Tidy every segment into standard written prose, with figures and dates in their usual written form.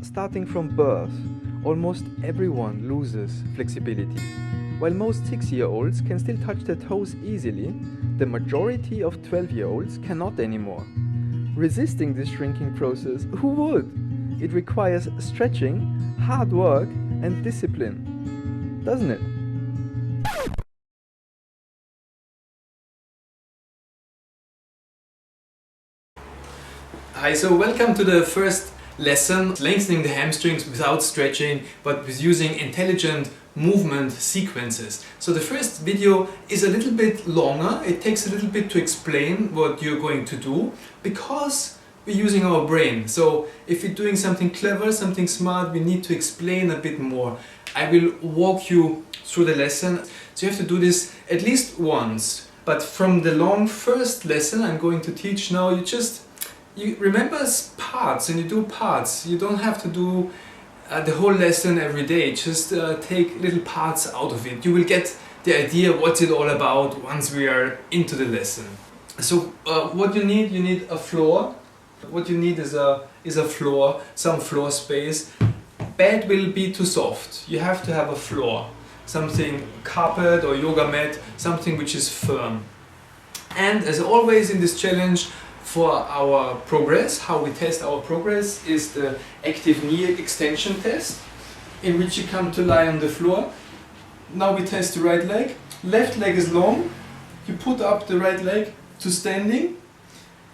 Starting from birth, almost everyone loses flexibility. While most 6-year-olds can still touch their toes easily, the majority of 12-year-olds cannot anymore. Resisting this shrinking process, who would? It requires stretching, hard work, and discipline, doesn't it? Hi, so welcome to the first lesson, lengthening the hamstrings without stretching, but with using intelligent movement sequences. So the first video is a little bit longer. It takes a little bit to explain what you're going to do because we're using our brain. So if you're doing something clever, something smart, we need to explain a bit more. I will walk you through the lesson. So you have to do this at least once. But from the long first lesson I'm going to teach now, you remember parts, and you do parts. You don't have to do the whole lesson every day. Just take little parts out of it. You will get the idea what's it all about once we are into the lesson. So what you need a floor. What you need is a floor, some floor space. Bed will be too soft. You have to have a floor, something carpet or yoga mat, something which is firm. And as always in this challenge, for our progress, how we test our progress is the active knee extension test, in which you come to lie on the floor. Now we test the right leg. Left leg is long. You put up the right leg to standing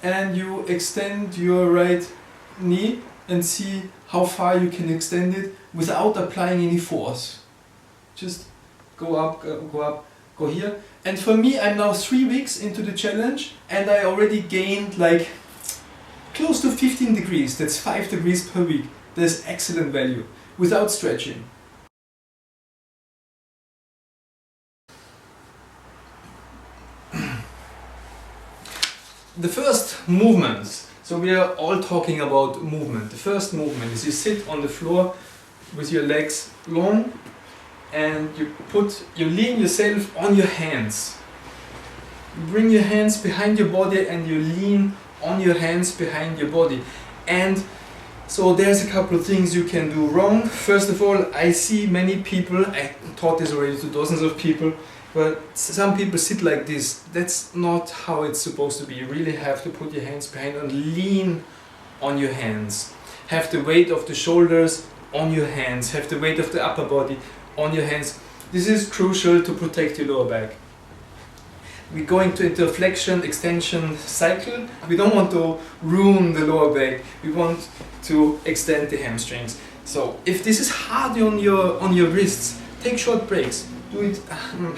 and you extend your right knee and see how far you can extend it without applying any force. Just go up, go here. And for me, I'm now 3 weeks into the challenge and I already gained like close to 15 degrees. That's 5 degrees per week. That's excellent value without stretching. The first movements. So we are all talking about movement. The first movement is you sit on the floor with your legs long and you lean yourself on your hands. You bring your hands behind your body and you lean on your hands behind your body. And so there's a couple of things you can do wrong. First of all, I see many people, I taught this already to dozens of people, but some people sit like this. That's not how it's supposed to be. You really have to put your hands behind and lean on your hands. Have the weight of the shoulders on your hands. Have the weight of the upper body on your hands. This is crucial to protect your lower back. We're going into a flexion extension cycle. We don't want to ruin the lower back. We want to extend the hamstrings. So if this is hard on your wrists, take short breaks. Do it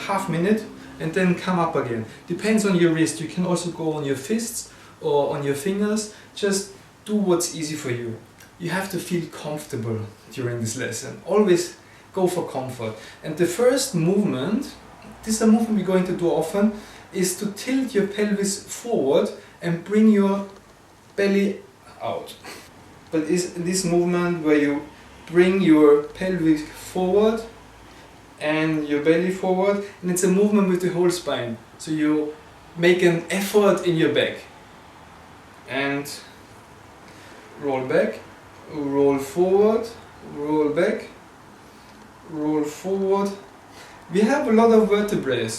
half minute and then come up again. Depends on your wrist. You can also go on your fists or on your fingers. Just do what's easy for you. You have to feel comfortable during this lesson. Always go for comfort. And the first movement, this is a movement we're going to do often, is to tilt your pelvis forward and bring your belly out. But it's this movement where you bring your pelvis forward and your belly forward, and it's a movement with the whole spine. So you make an effort in your back. And roll back, roll forward, roll back, roll forward. We have a lot of vertebrae.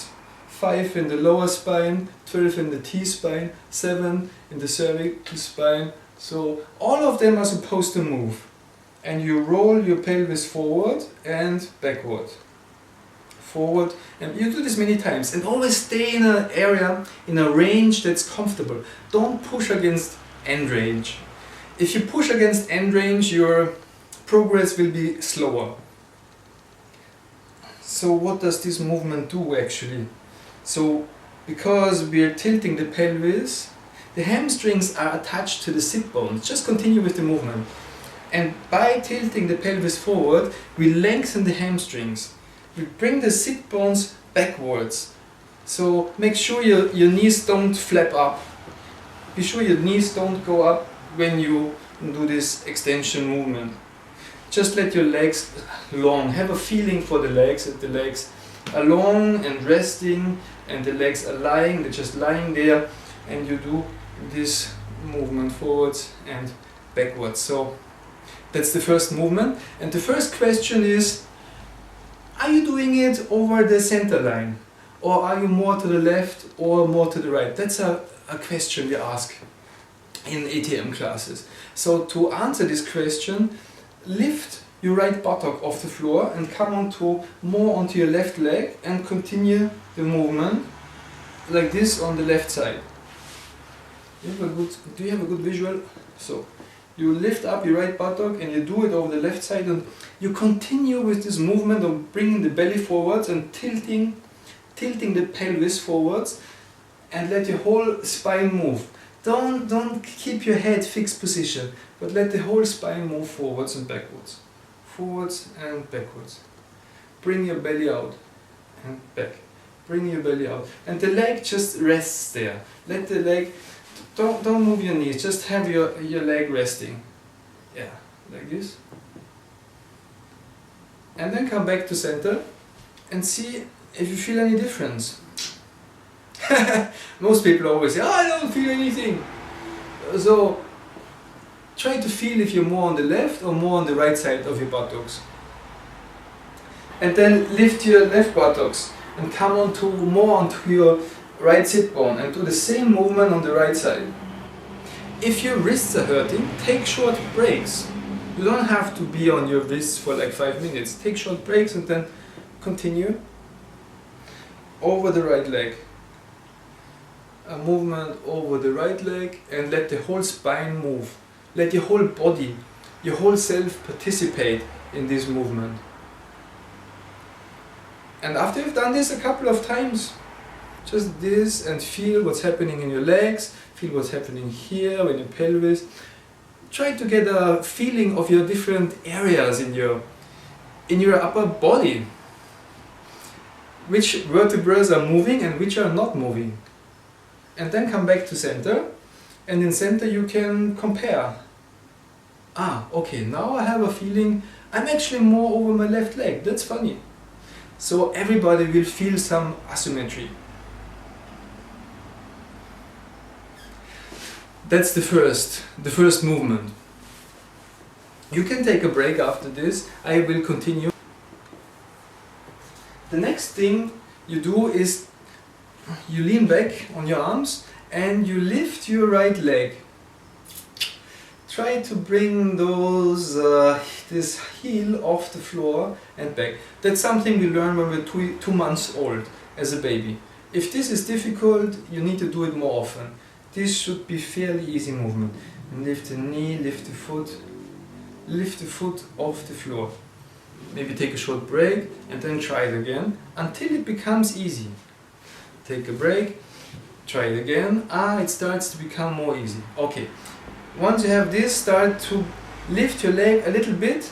5 in the lower spine, 12 in the T-spine, 7 in the cervical spine. So all of them are supposed to move. And you roll your pelvis forward and backward. Forward, and you do this many times. And always stay in an area, in a range that's comfortable. Don't push against end range. If you push against end range, your progress will be slower. So what does this movement do actually? So because we are tilting the pelvis, the hamstrings are attached to the sit bones. Just continue with the movement. And by tilting the pelvis forward, we lengthen the hamstrings. We bring the sit bones backwards. So make sure your knees don't flap up. Be sure your knees don't go up when you do this extension movement. Just let your legs long. Have a feeling for the legs, that the legs are long and resting and the legs are lying, they're just lying there, and you do this movement forwards and backwards. So That's the first movement. And the first question is, are you doing it over the center line? Or are you more to the left or more to the right? That's a question we ask in ATM classes. So to answer this question, lift your right buttock off the floor and come more onto your left leg and continue the movement like this on the left side. Do you have a good visual? So you lift up your right buttock and you do it over the left side, and you continue with this movement of bringing the belly forwards and tilting the pelvis forwards, and let your whole spine move. Don't keep your head fixed position, but let the whole spine move forwards and backwards. Forwards and backwards. Bring your belly out and back. Bring your belly out. And the leg just rests there. Let the leg, don't move your knees, just have your leg resting. Yeah, like this. And then come back to center and see if you feel any difference. Most people always say, oh, I don't feel anything. So try to feel if you're more on the left or more on the right side of your buttocks. And then lift your left buttocks and come more onto your right sit bone and do the same movement on the right side. If your wrists are hurting, take short breaks. You don't have to be on your wrists for like 5 minutes. Take short breaks and then continue over the right leg. A movement over the right leg, and let the whole spine move. Let your whole body, your whole self participate in this movement. And after you've done this a couple of times, just this, and feel what's happening in your legs, feel what's happening here in your pelvis. Try to get a feeling of your different areas in your upper body. Which vertebrae are moving and which are not moving. And then come back to center, and in center you can compare. Okay, now I have a feeling I'm actually more over my left leg. That's funny. So everybody will feel some asymmetry. That's the first movement. You can take a break after this. I will continue. The next thing you do is you lean back on your arms and you lift your right leg. Try to bring this heel off the floor and back. That's something we learn when we're 2 months old as a baby. If this is difficult, you need to do it more often. This should be fairly easy movement. And lift the knee, lift the foot off the floor. Maybe take a short break and then try it again until it becomes easy. Take a break, try it again. It starts to become more easy. Okay. Once you have this, start to lift your leg a little bit,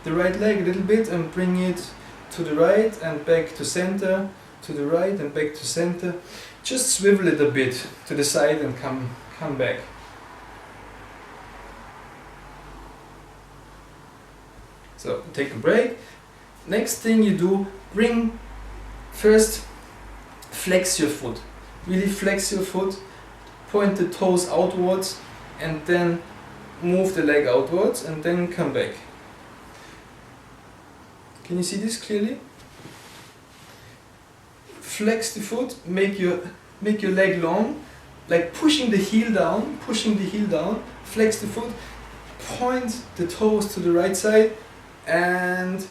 the right leg a little bit, and bring it to the right and back to center, to the right and back to center. Just swivel it a bit to the side and come back. So take a break. Next thing you do, flex your foot. Really flex your foot, point the toes outwards, and then move the leg outwards and then come back. Can you see this clearly? Flex the foot, make your leg long, like pushing the heel down, flex the foot, point the toes to the right side and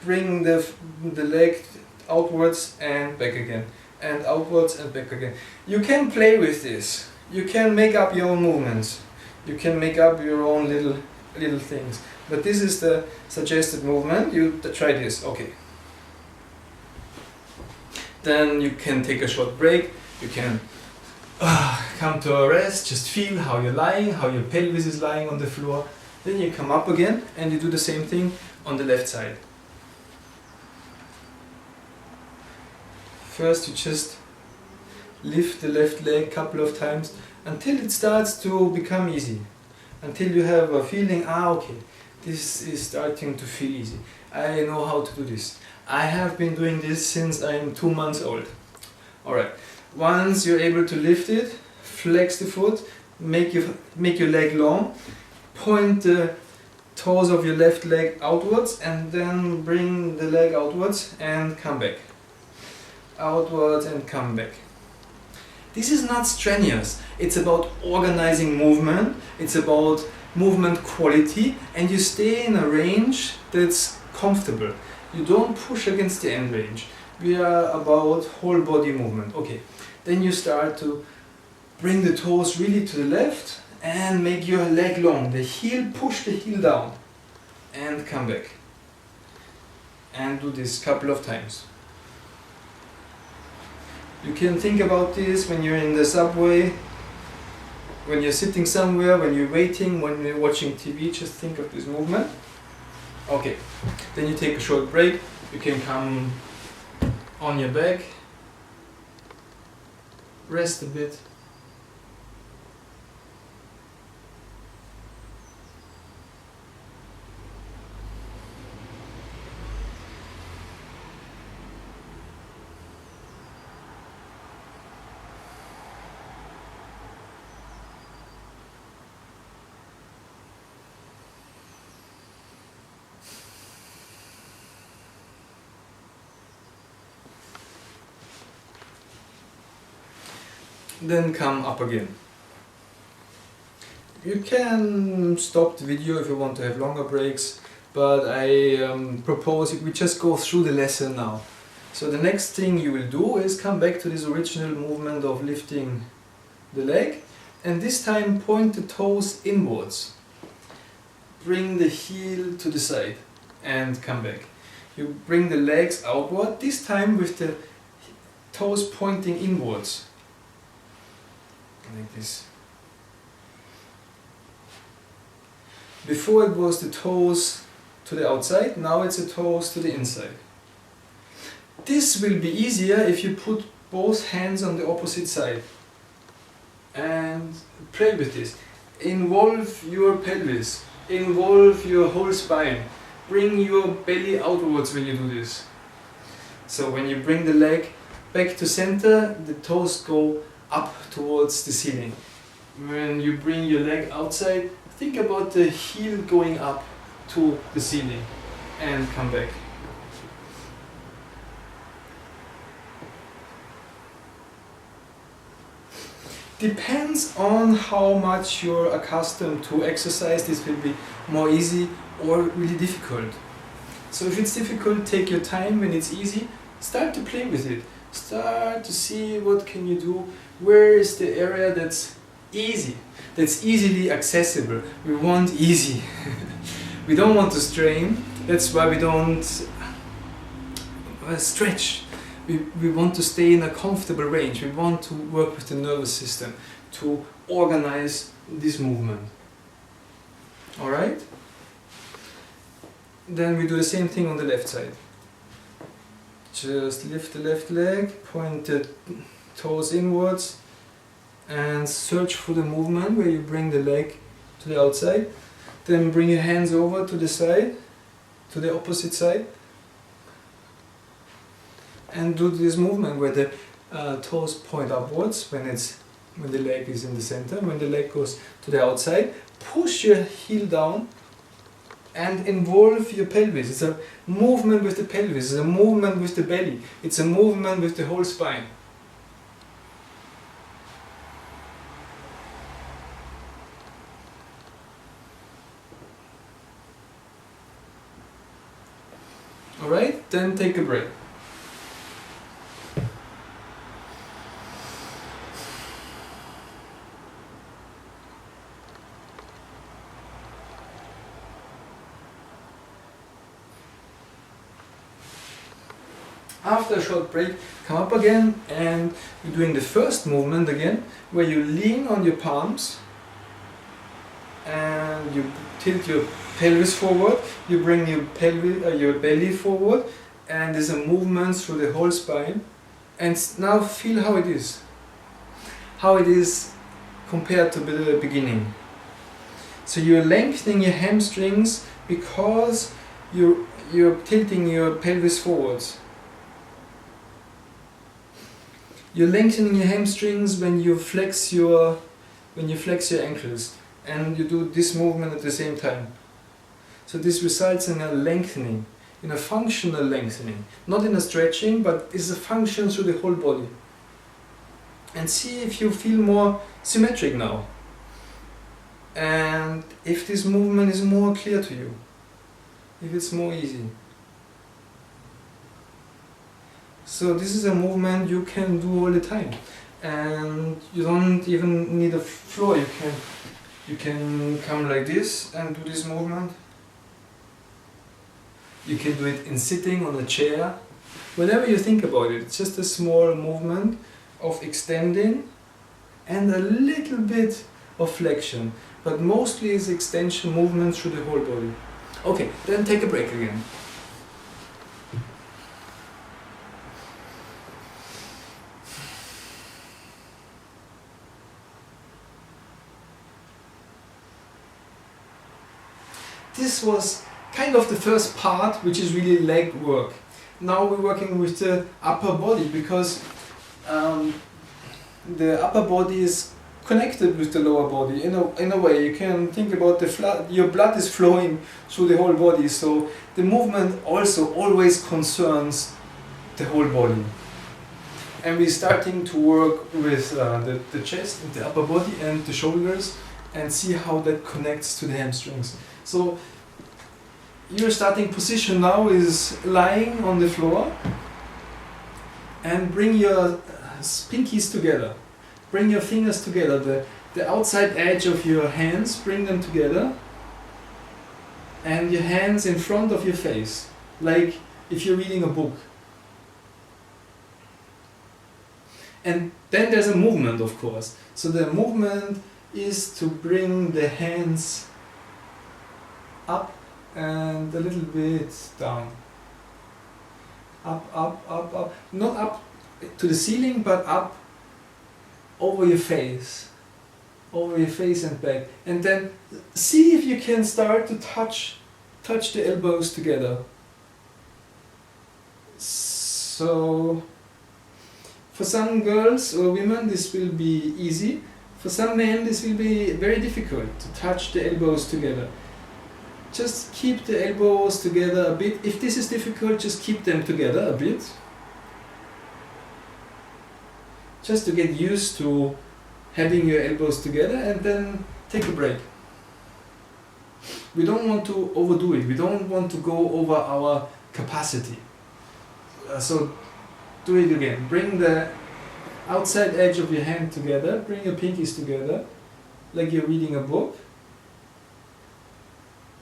bring the leg outwards and back again, and outwards and back again. You can play with this. You can make up your own movements. You can make up your own little things. But this is the suggested movement. You try this. Okay. Then you can take a short break. You can come to a rest. Just feel how you're lying, how your pelvis is lying on the floor. Then you come up again and you do the same thing on the left side. First you just lift the left leg a couple of times until it starts to become easy. Until you have a feeling, okay, this is starting to feel easy. I know how to do this. I have been doing this since I'm 2 months old. Alright, once you're able to lift it, flex the foot, make your leg long, point the toes of your left leg outwards and then bring the leg outwards and come back. Outwards and come back. This is not strenuous. It's about organizing movement. It's about movement quality, and you stay in a range that's comfortable. You don't push against the end range. We are about whole body movement. Okay, then you start to bring the toes really to the left and make your leg long. The heel, push the heel down and come back. And do this a couple of times. You can think about this when you're in the subway, when you're sitting somewhere, when you're waiting, when you're watching TV, just think of this movement. Okay, then you take a short break. You can come on your back, rest a bit. Then come up again. You can stop the video if you want to have longer breaks, but I propose we just go through the lesson now. So the next thing you will do is come back to this original movement of lifting the leg, and this time point the toes inwards. Bring the heel to the side and come back. You bring the legs outward, this time with the toes pointing inwards. Like this. Before it was the toes to the outside, now it's the toes to the inside. This will be easier if you put both hands on the opposite side and play with this. Involve your pelvis, involve your whole spine, bring your belly outwards when you do this. So when you bring the leg back to center, the toes go up towards the ceiling. When you bring your leg outside, think about the heel going up to the ceiling and come back. Depends on how much you're accustomed to exercise. This will be more easy or really difficult. So if it's difficult, take your time. When it's easy, start to play with it. Start to see what can you do. Where is the area that's easy, that's easily accessible? We want easy. We don't want to strain. That's why we don't stretch. We want to stay in a comfortable range. We want to work with the nervous system to organize this movement. Alright? Then we do the same thing on the left side. Just lift the left leg, point the toes inwards and search for the movement where you bring the leg to the outside. Then bring your hands over to the side, to the opposite side, and do this movement where the toes point upwards when the leg is in the center. When the leg goes to the outside, push your heel down and involve your pelvis. It's a movement with the pelvis, it's a movement with the belly, it's a movement with the whole spine. Alright, then take a break. After a short break, come up again and you're doing the first movement again, where you lean on your palms and you tilt your pelvis forward, you bring your belly forward, and there's a movement through the whole spine. And now feel how it is compared to the beginning. So you're lengthening your hamstrings because you're tilting your pelvis forwards. You're lengthening your hamstrings when you flex your ankles, and you do this movement at the same time. So this results in a lengthening, in a functional lengthening, not in a stretching, but is a function through the whole body. And see if you feel more symmetric now, and if this movement is more clear to you, if it's more easy. So this is a movement you can do all the time, and you don't even need a floor. You can come like this and do this movement. You can do it in sitting on a chair. Whenever you think about it, it's just a small movement of extending and a little bit of flexion, but mostly is extension movement through the whole body. Okay, then take a break again. This was kind of the first part, which is really leg work. Now we're working with the upper body, because the upper body is connected with the lower body. In a way, you can think about your blood is flowing through the whole body, so the movement also always concerns the whole body. And we're starting to work with the chest and the upper body and the shoulders, and see how that connects to the hamstrings. So your starting position now is lying on the floor, and bring your pinkies together. Bring your fingers together, the outside edge of your hands, bring them together, and your hands in front of your face, like if you're reading a book. And then there's a movement, of course. So the movement is to bring the hands up and a little bit down. Up, up, up, up. Not up to the ceiling, but up over your face. Over your face and back. And then see if you can start to touch the elbows together. So for some girls or women this will be easy. For some men this will be very difficult to touch the elbows together. Just keep the elbows together a bit. If this is difficult, just keep them together a bit. Just to get used to having your elbows together, and then take a break. We don't want to overdo it. We don't want to go over our capacity. So do it again. Bring the outside edge of your hand together. Bring your pinkies together, like you're reading a book.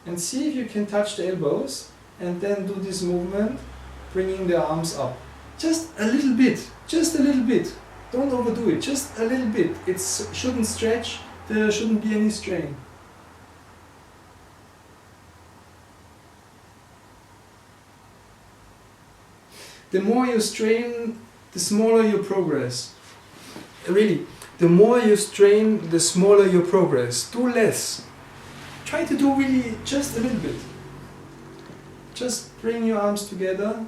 And see if you can touch the elbows, and then do this movement, bringing the arms up. Just a little bit, just a little bit. Don't overdo it, just a little bit. It shouldn't stretch, there shouldn't be any strain. The more you strain, the smaller your progress. Really, the more you strain, the smaller your progress. Do less. Try to do really just a little bit. Just bring your arms together.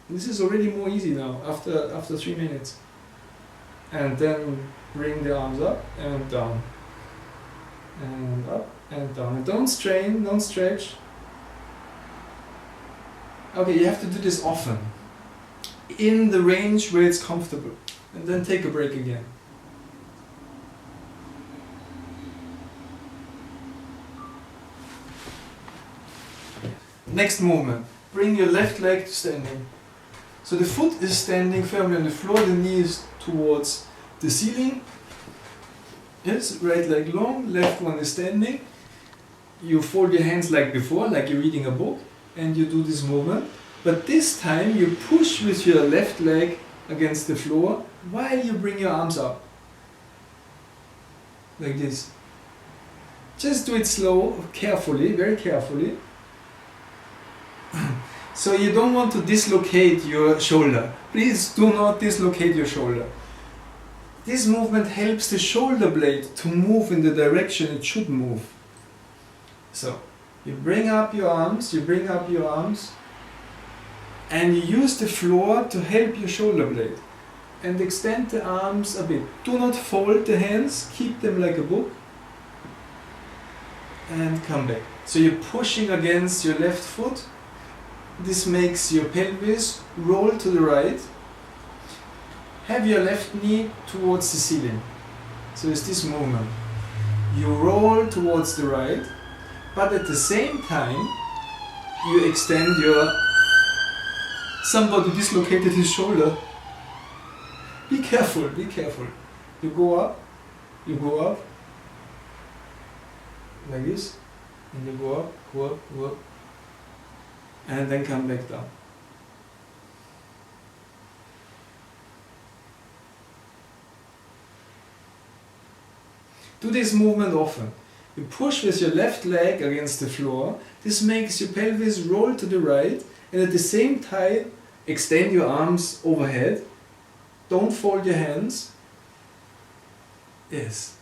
This is already more easy now, after 3 minutes. And then bring the arms up and down. And up and down. And don't strain, don't stretch. Okay, you have to do this often. In the range where it's comfortable. And then take a break again. Next movement. Bring your left leg to standing. So the foot is standing firmly on the floor, the knee is towards the ceiling. Yes, right leg long, left one is standing. You fold your hands like before, like you're reading a book, and you do this movement. But this time you push with your left leg against the floor while you bring your arms up. Like this. Just do it slow, carefully, very carefully. So you don't want to dislocate your shoulder. Please do not dislocate your shoulder. This movement helps the shoulder blade to move in the direction it should move. So you bring up your arms, and you use the floor to help your shoulder blade. And extend the arms a bit. Do not fold the hands, keep them like a book. And come back. So you're pushing against your left foot. This makes your pelvis roll to the right. Have your left knee towards the ceiling. So it's this movement. You roll towards the right, but at the same time you extend your... Somebody dislocated his shoulder. Be careful, be careful. You go up, like this, and you go up, go up, and then come back down. Do this movement often. You push with your left leg against the floor. This makes your pelvis roll to the right, and at the same time extend your arms overhead. Don't fold your hands. Yes.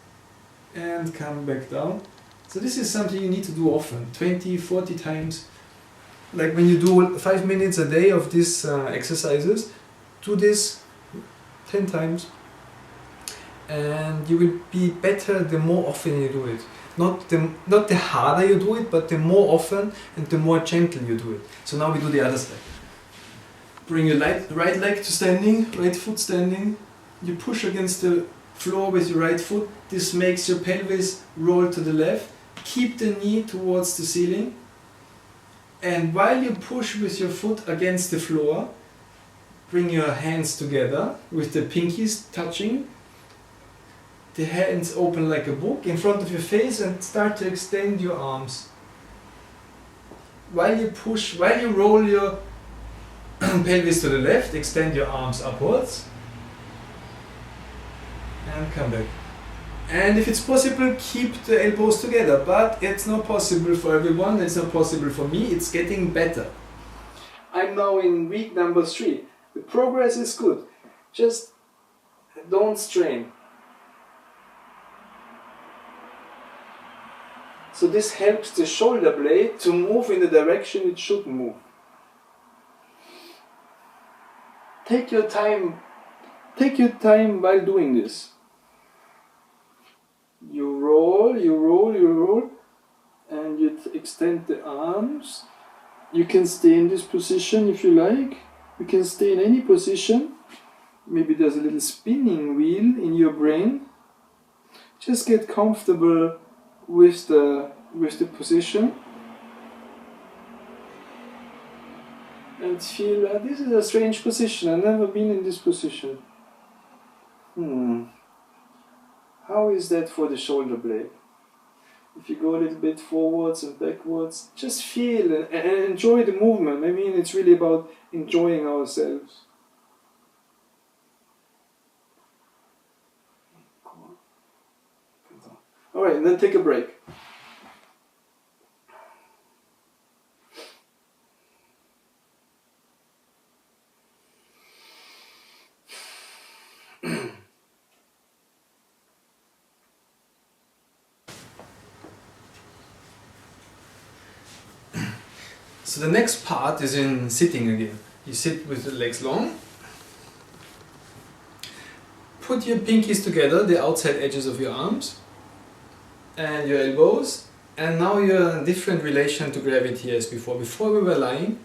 And come back down. So this is something you need to do often, 20, 40 times. Like when you do 5 minutes a day of these exercises, do this 10 times. And you will be better the more often you do it. Not the harder you do it, but the more often and the more gentle you do it. So now we do the other side. Bring your right leg to standing, right foot standing. You push against the floor with your right foot. This makes your pelvis roll to the left. Keep the knee towards the ceiling. And while you push with your foot against the floor, bring your hands together with the pinkies touching. The hands open like a book in front of your face and start to extend your arms. While you roll your pelvis to the left, extend your arms upwards and come back. And if it's possible, keep the elbows together, but it's not possible for everyone, it's not possible for me, it's getting better. I'm now in week number 3. The progress is good, just don't strain. So this helps the shoulder blade to move in the direction it should move. Take your time while doing this. You roll, and you extend the arms. You can stay in this position if you like. You can stay in any position. Maybe there's a little spinning wheel in your brain. Just get comfortable with the position. And feel, this is a strange position, I've never been in this position. How is that for the shoulder blade? If you go a little bit forwards and backwards, just feel and enjoy the movement. I mean, it's really about enjoying ourselves. Alright, and then take a break. So the next part is in sitting again. You sit with the legs long. Put your pinkies together, the outside edges of your arms and your elbows, and now you're in a different relation to gravity as before. Before we were lying,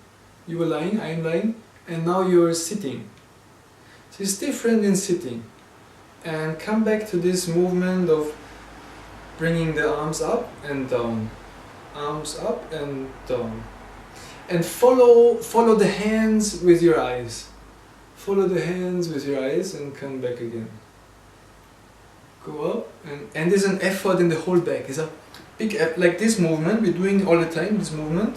you were lying, I'm lying, and now you're sitting. So it's different in sitting. And come back to this movement of bringing the arms up and down, arms up and down. And follow the hands with your eyes. Follow the hands with your eyes and come back again. Go up, and there's an effort in the whole back. It's a big, like this movement, we're doing all the time, this movement.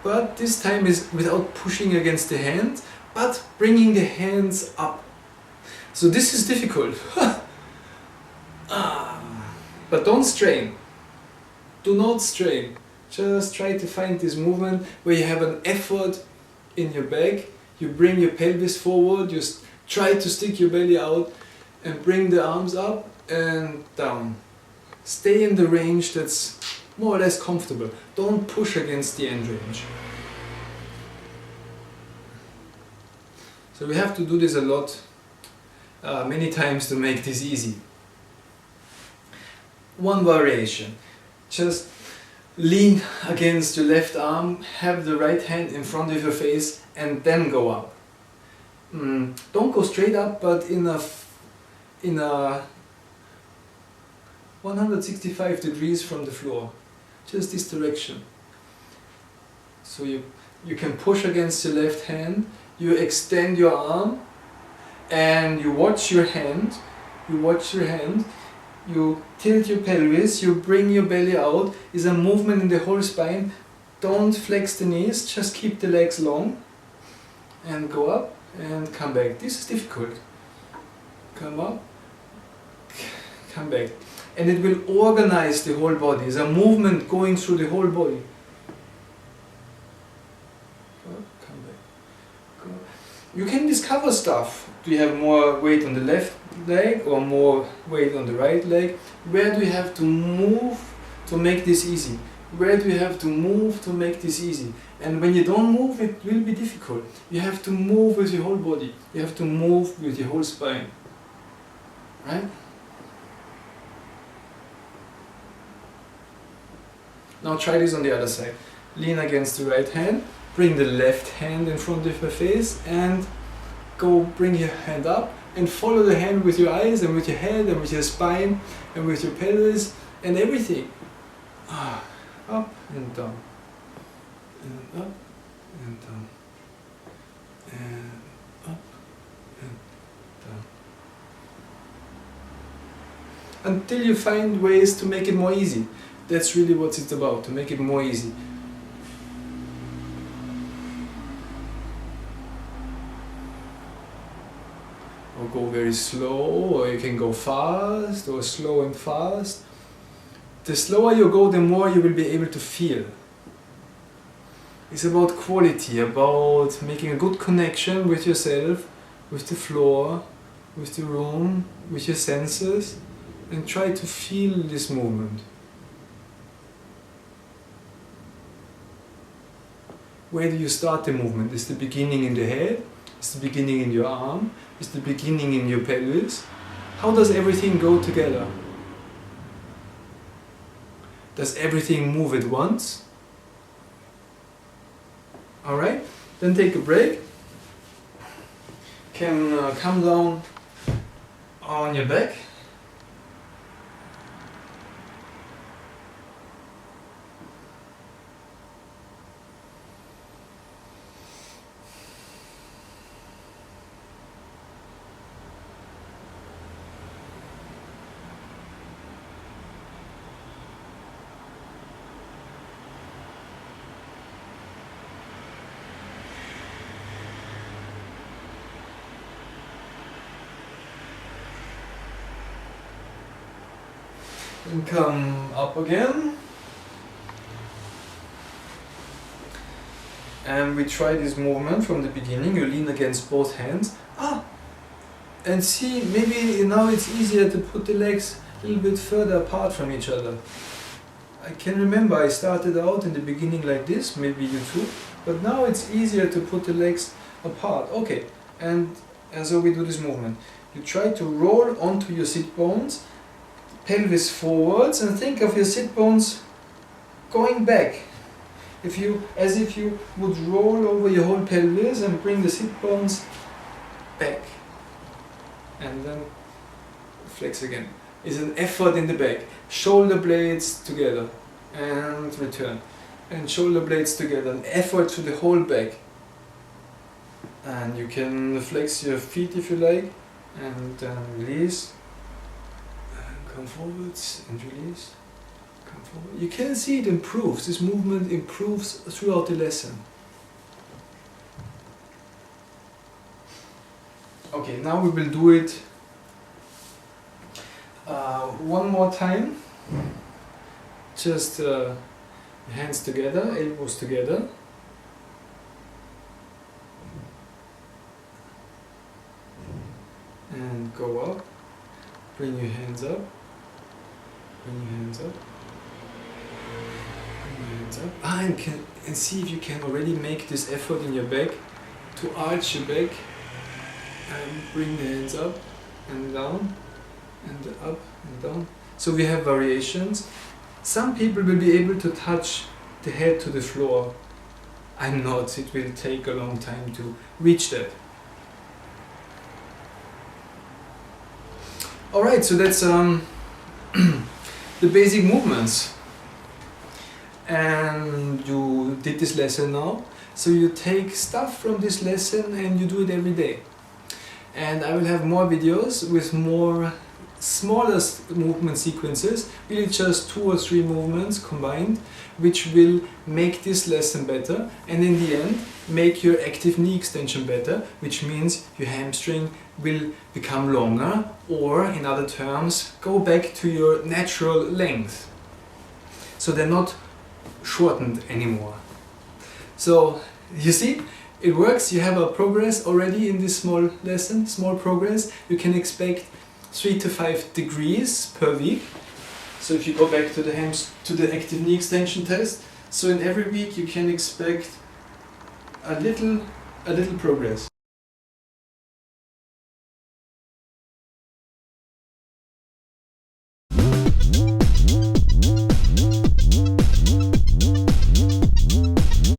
But this time is without pushing against the hand, but bringing the hands up. So this is difficult. But don't strain. Do not strain. Just try to find this movement where you have an effort in your back. You bring your pelvis forward, you try to stick your belly out and bring the arms up and down. Stay in the range that's more or less comfortable. Don't push against the end range. So we have to do this a lot, many times to make this easy. One variation. Just lean against your left arm, have the right hand in front of your face, and then go up. Don't go straight up, but in a 165 degrees from the floor, just this direction. So you can push against your left hand, you extend your arm, and you watch your hand, you tilt your pelvis, you bring your belly out. Is a movement in the whole spine. Don't flex the knees, just keep the legs long and go up and come back. This is difficult. Come up, come back. And it will organize the whole body. It's a movement going through the whole body. Come back. Go. You can discover stuff. Do you have more weight on the left leg or more weight on the right leg? Where do you have to move to make this easy? Where do you have to move to make this easy? And when you don't move, it will be difficult. You have to move with your whole body. You have to move with your whole spine. Right? Now try this on the other side. Lean against the right hand, bring the left hand in front of your face, and go bring your hand up and follow the hand with your eyes and with your head and with your spine and with your pelvis and everything. Up and down. And up and down. And up and down. Until you find ways to make it more easy. That's really what it's about, to make it more easy. Or go very slow, or you can go fast, or slow and fast. The slower you go, the more you will be able to feel. It's about quality, about making a good connection with yourself, with the floor, with the room, with your senses, and try to feel this movement. Where do you start the movement? Is the beginning in the head? Is the beginning in your arm? Is the beginning in your pelvis? How does everything go together? Does everything move at once? Alright, then take a break. Can come down on your back. And come up again. And we try this movement from the beginning. You lean against both hands. And see, maybe now it's easier to put the legs a little bit further apart from each other. I can remember I started out in the beginning like this, maybe you too, but now it's easier to put the legs apart. Okay, and so we do this movement. You try to roll onto your sit bones, pelvis forwards, and think of your sit bones going back. As if you would roll over your whole pelvis and bring the sit bones back. And then flex again. It's an effort in the back. Shoulder blades together and return. And shoulder blades together. An effort to the whole back. And you can flex your feet if you like. And release. And come forwards and release. Come forward. You can see it improves. This movement improves throughout the lesson. Okay, now we will do it one more time. Just hands together, elbows together. And go up. Bring your hands up. Bring your hands up. Bring your hands up. And see if you can already make this effort in your back to arch your back. And bring the hands up and down and up and down. So we have variations. Some people will be able to touch the head to the floor. I'm not, it will take a long time to reach that. Alright, so that's the basic movements. And you did this lesson now. So you take stuff from this lesson and you do it every day. And I will have more videos with more smaller movement sequences, really just 2 or 3 movements combined, which will make this lesson better, and in the end make your active knee extension better, which means your hamstring will become longer, or in other terms, go back to your natural length. So they're not shortened anymore. So you see, it works. You have a progress already in this small lesson, small progress. You can expect 3 to 5 degrees per week. So if you go back to the active knee extension test, so in every week you can expect a little progress.